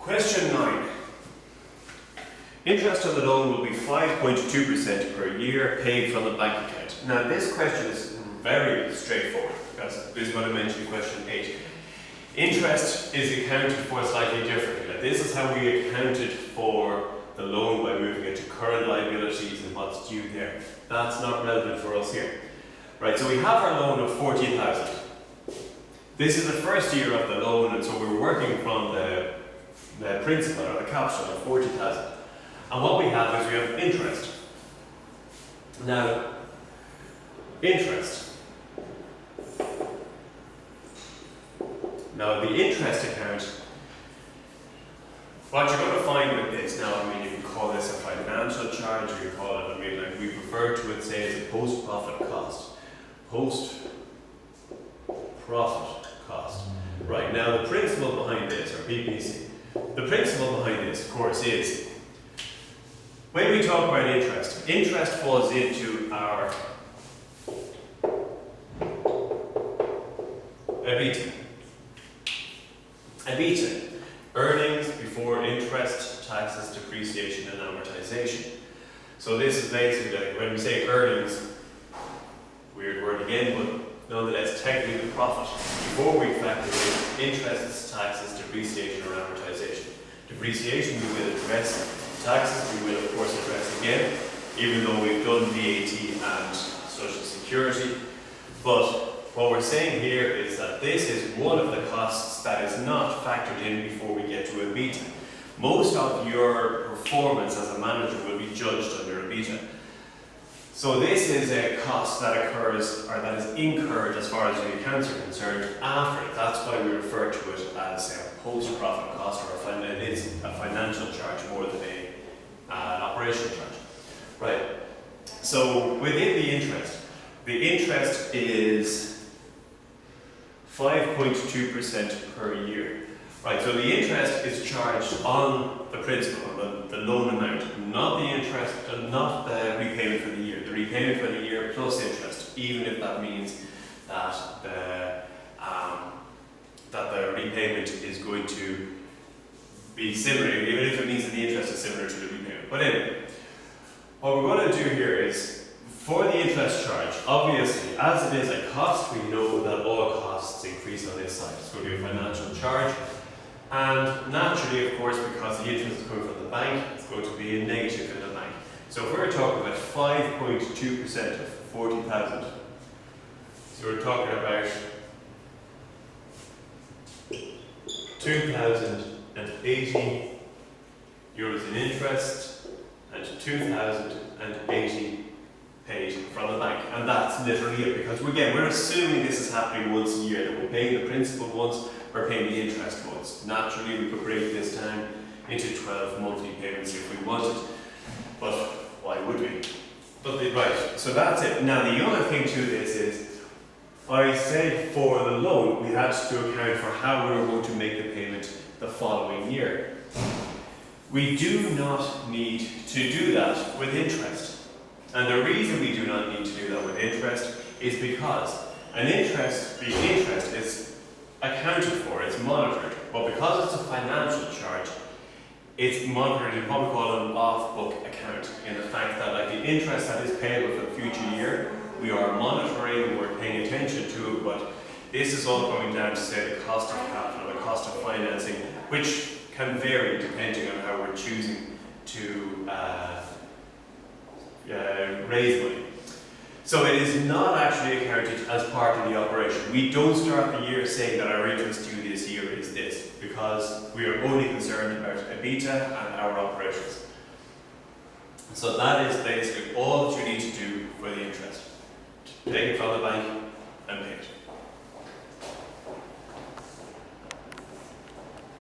Question 9. Interest on the loan will be 5.2% per year paid from the bank account. Now this question is very straightforward because this is what I mentioned in question 8. Interest is accounted for slightly differently. Now, this is how we accounted for the loan by moving it to current liabilities and what's due there. That's not relevant for us here. Right, so we have our loan of 40,000. This is the first year of the loan, and so we're working from the principal or the capital of 40,000. And what we have is we have interest. Now, interest. Now, the interest account, what you're going to find with this, now, I mean, you can call this a financial charge, or you call it, I mean, like we refer to it, say, as a post-profit cost. Post-profit cost. Right, now the principle behind this, or PPC, the principle behind this, of course, is when we talk about interest, interest falls into our EBITDA. EBITDA, earnings before interest, taxes, depreciation, and amortization. So this is basically like when we say earnings, weird word again, but nonetheless, technically the profit before we factor in interest, taxes, depreciation, or amortization. Depreciation we will address. Taxes we will of course address again, even though we've done VAT and Social Security. But what we're saying here is that this is one of the costs that is not factored in before we get to EBITDA. Most of your performance as a manager will be judged on your EBITDA. So this is a cost that occurs, or that is incurred as far as the accounts are concerned after it. That's why we refer to it as a post-profit cost, or it is a financial charge more than an operational charge. Right. So within the interest is 5.2% per year. Right, so the interest is charged on the principal, the loan amount, not the interest, not the repayment for the year. The repayment for the year plus interest, even if that means that the repayment is going to be similar, even if it means that the interest is similar to the repayment. But anyway, what we're going to do here is, for the interest charge, obviously, as it is a cost, we know that all costs increase on this side. It's going to be a financial charge. And naturally, of course, because the interest is coming from the bank, it's going to be a negative in the bank. So if we're talking about 5.2% of 40,000, so we're talking about 2,080 euros in interest and 2,080 paid from the bank. And that's literally it, because again, we're assuming this is happening once a year, that we're paying the principal once, we're paying the interest once. Naturally, we could break this down into 12 monthly payments if we wanted, but why would we? But right, so that's it. Now the other thing to this is, I said for the loan, we had to account for how we were going to make the payment the following year. We do not need to do that with interest. And the reason we do not need to do that with interest is because the interest is accounted for, it's monitored, but because it's a financial charge, it's monitored in what we call an off-book account, in the fact that like the interest that is payable for the future year, we are monitoring, we're paying attention to it, but this is all coming down to, say, the cost of capital, the cost of financing, which can vary depending on how we're choosing to raise money. So it is not actually accounted as part of the operation. We don't start the year saying that our interest due this year is this, because we are only concerned about EBITDA and our operations. So that is basically all that you need